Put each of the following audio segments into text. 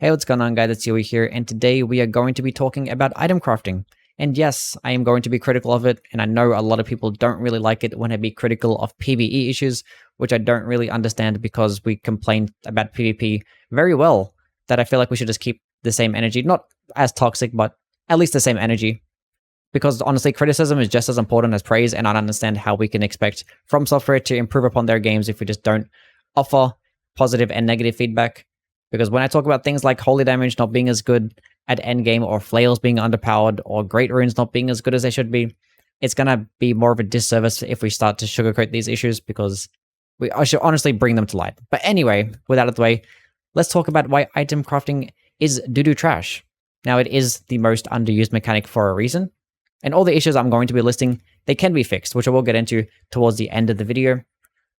Hey, what's going on, guys? It's Yui here, and today we are going to be talking about item crafting. And yes, I am going to be critical of it, and I know a lot of people don't really like it when I be critical of PvE issues, which I don't really understand because we complained about PvP very well, that I feel like we should just keep the same energy, not as toxic, but at least the same energy. Because honestly, criticism is just as important as praise, and I don't understand how we can expect From Software to improve upon their games if we just don't offer positive and negative feedback. Because when I talk about things like holy damage not being as good at endgame, or flails being underpowered, or great runes not being as good as they should be, it's going to be more of a disservice if we start to sugarcoat these issues, because I should honestly bring them to light. But anyway, with that out of the way, let's talk about why item crafting is doo-doo trash. Now, it is the most underused mechanic for a reason, and all the issues I'm going to be listing, they can be fixed, which I will get into towards the end of the video.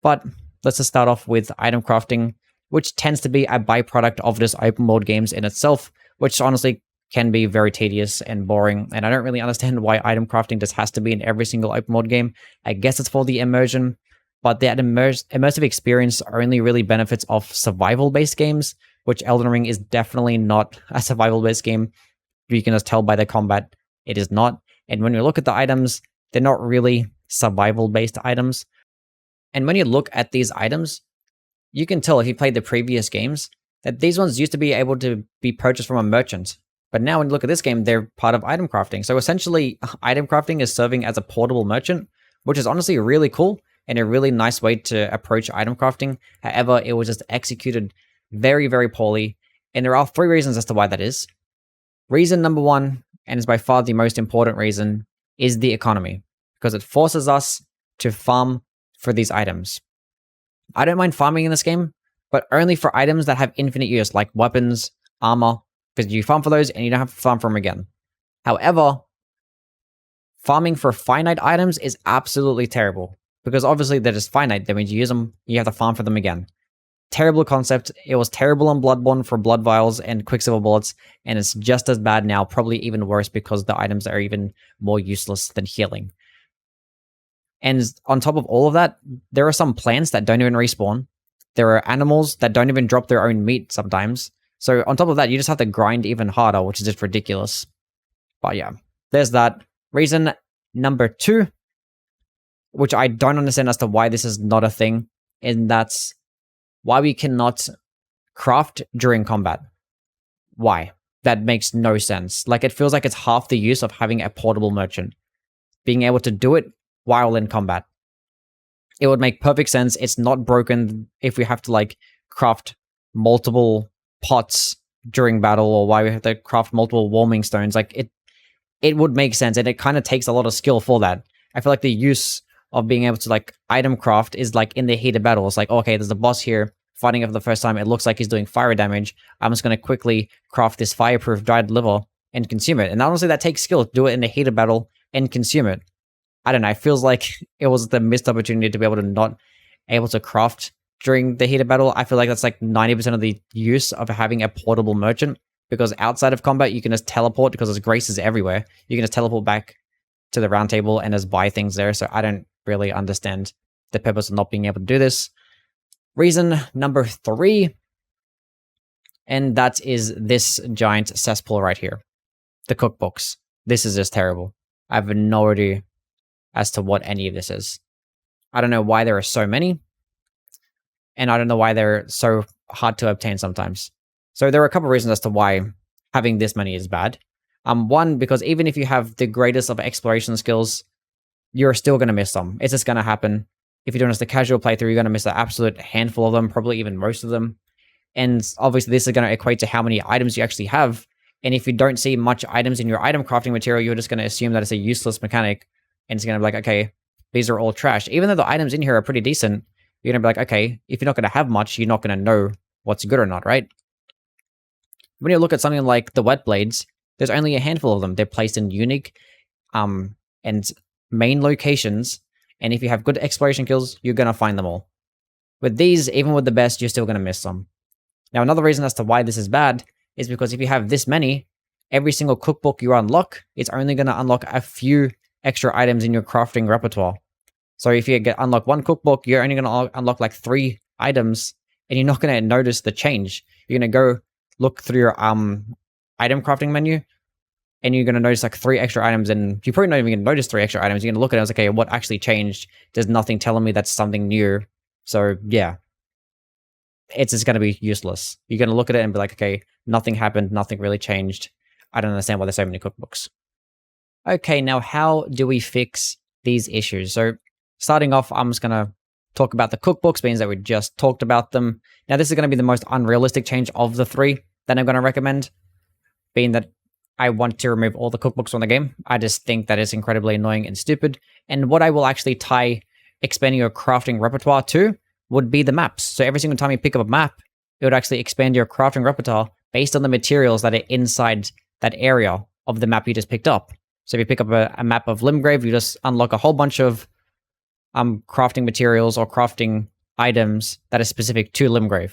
But let's just start off with item crafting, which tends to be a byproduct of this open world games in itself, which honestly can be very tedious and boring. And I don't really understand why item crafting just has to be in every single open world game. I guess it's for the immersion, but that immersive experience only really benefits off survival-based games, which Elden Ring is definitely not a survival-based game. You can just tell by the combat, it is not. And when you look at the items, they're not really survival-based items. And when you look at these items, you can tell if you played the previous games that these ones used to be able to be purchased from a merchant. But now when you look at this game, they're part of item crafting. So essentially, item crafting is serving as a portable merchant, which is honestly really cool and a really nice way to approach item crafting. However, it was just executed very, very poorly. And there are three reasons as to why that is. Reason number one, and is by far the most important reason, is the economy, because it forces us to farm for these items. I don't mind farming in this game, but only for items that have infinite use, like weapons, armor, because you farm for those and you don't have to farm for them again. However, farming for finite items is absolutely terrible, because obviously they're just finite. That means you use them, you have to farm for them again. Terrible concept. It was terrible on Bloodborne for blood vials and quicksilver bullets, and it's just as bad now, probably even worse, because the items are even more useless than healing. And on top of all of that, there are some plants that don't even respawn. There are animals that don't even drop their own meat sometimes. So on top of that, you just have to grind even harder, which is just ridiculous. But yeah, there's that. Reason number two, which I don't understand as to why this is not a thing, and that's why we cannot craft during combat. Why? That makes no sense. Like, it feels like it's half the use of having a portable merchant. Being able to do it while in combat. It would make perfect sense. It's not broken if we have to like craft multiple pots during battle, or why we have to craft multiple warming stones. Like, it would make sense, and it kind of takes a lot of skill for that. I feel like the use of being able to like item craft is like in the heat of battle. It's like, okay, there's a boss here fighting for the first time. It looks like he's doing fire damage. I'm just going to quickly craft this fireproof dried liver and consume it. And honestly, that takes skill to do it in the heat of battle and consume it. I don't know. It feels like it was the missed opportunity to be able to not able to craft during the heat of battle. I feel like that's like 90% of the use of having a portable merchant, because outside of combat, you can just teleport, because there's graces everywhere. You can just teleport back to the round table and just buy things there. So I don't really understand the purpose of not being able to do this. Reason number three, and that is this giant cesspool right here. The cookbooks. This is just terrible. I have no idea as to what any of this is. I don't know why there are so many, and I don't know why they're so hard to obtain sometimes. So there are a couple of reasons as to why having this many is bad. One, because even if you have the greatest of exploration skills, you're still going to miss them. It's just going to happen. If you're doing just a casual playthrough, you're going to miss an absolute handful of them, probably even most of them. And obviously this is going to equate to how many items you actually have. And if you don't see much items in your item crafting material, you're just going to assume that it's a useless mechanic. And it's going to be like, okay, these are all trash. Even though the items in here are pretty decent, you're going to be like, okay, if you're not going to have much, you're not going to know what's good or not, right? When you look at something like the wet blades, there's only a handful of them. They're placed in unique and main locations. And if you have good exploration skills, you're going to find them all. With these, even with the best, you're still going to miss some. Now, another reason as to why this is bad is because if you have this many, every single cookbook you unlock, it's only going to unlock a few extra items in your crafting repertoire. So if you unlock one cookbook, you're only going to unlock like 3 items, and you're not going to notice the change. You're going to go look through your item crafting menu, and you're going to notice like 3 extra items, and you're probably not even going to notice 3 extra items. You're going to look at it and it's like, okay, what actually changed? There's nothing telling me that's something new. So yeah, it's just going to be useless. You're going to look at it and be like, okay, nothing happened, nothing really changed. I don't understand why there's so many cookbooks. Okay, now how do we fix these issues? So starting off, I'm just going to talk about the cookbooks, means that we just talked about them. Now this is going to be the most unrealistic change of the 3 that I'm going to recommend, being that I want to remove all the cookbooks from the game. I just think that is incredibly annoying and stupid. And what I will actually tie expanding your crafting repertoire to would be the maps. So every single time you pick up a map, it would actually expand your crafting repertoire based on the materials that are inside that area of the map you just picked up. So if you pick up a map of Limgrave, you just unlock a whole bunch of crafting materials or crafting items that are specific to Limgrave,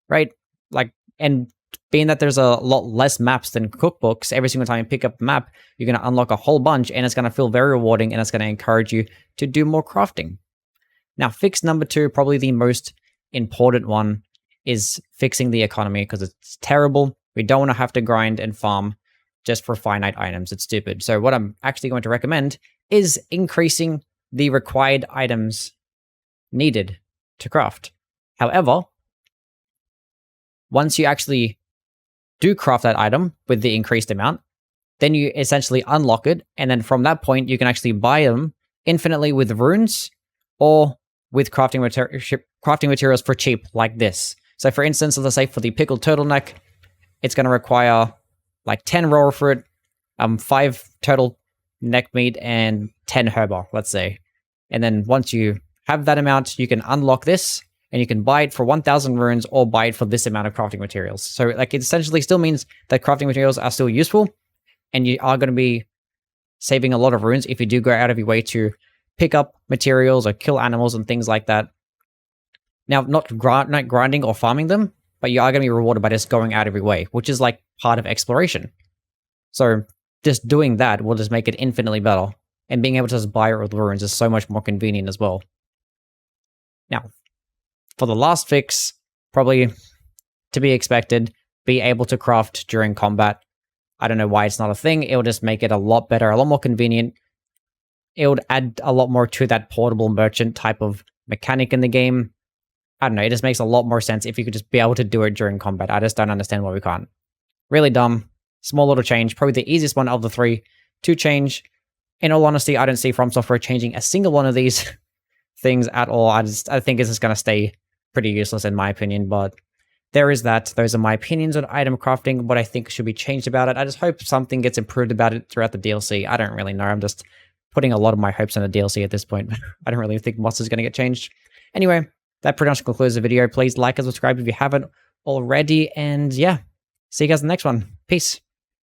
right? Like, and being that there's a lot less maps than cookbooks, every single time you pick up a map, you're going to unlock a whole bunch, and it's going to feel very rewarding, and it's going to encourage you to do more crafting. Now, fix number 2, probably the most important one, is fixing the economy, because it's terrible. We don't want to have to grind and farm just for finite items. It's stupid. So what I'm actually going to recommend is increasing the required items needed to craft. However, once you actually do craft that item with the increased amount, then you essentially unlock it, and then from that point, you can actually buy them infinitely with runes or with crafting materials for cheap, like this. So for instance, let's say for the pickled turtleneck, it's going to require like 10 raw fruit, 5 turtle neck meat, and 10 herba, let's say. And then once you have that amount, you can unlock this, and you can buy it for 1,000 runes or buy it for this amount of crafting materials. So like, it essentially still means that crafting materials are still useful, and you are going to be saving a lot of runes if you do go out of your way to pick up materials or kill animals and things like that. Now, not grinding or farming them, but you are going to be rewarded by just going out of your way, which is like part of exploration. So just doing that will just make it infinitely better, and being able to just buy it with runes is so much more convenient as well. Now, for the last fix, probably to be expected, be able to craft during combat. I don't know why it's not a thing. It will just make it a lot better, a lot more convenient. It would add a lot more to that portable merchant type of mechanic in the game. I don't know, it just makes a lot more sense if you could just be able to do it during combat. I just don't understand why we can't. Really dumb. Small little change. Probably the easiest one of the 3 to change. In all honesty, I don't see From Software changing a single one of these things at all. I think it's just going to stay pretty useless in my opinion, but there is that. Those are my opinions on item crafting, what I think should be changed about it. I just hope something gets improved about it throughout the DLC. I don't really know. I'm just putting a lot of my hopes on the DLC at this point. I don't really think much is going to get changed. Anyway, that pretty much concludes the video. Please like and subscribe if you haven't already. And yeah, see you guys in the next one. Peace.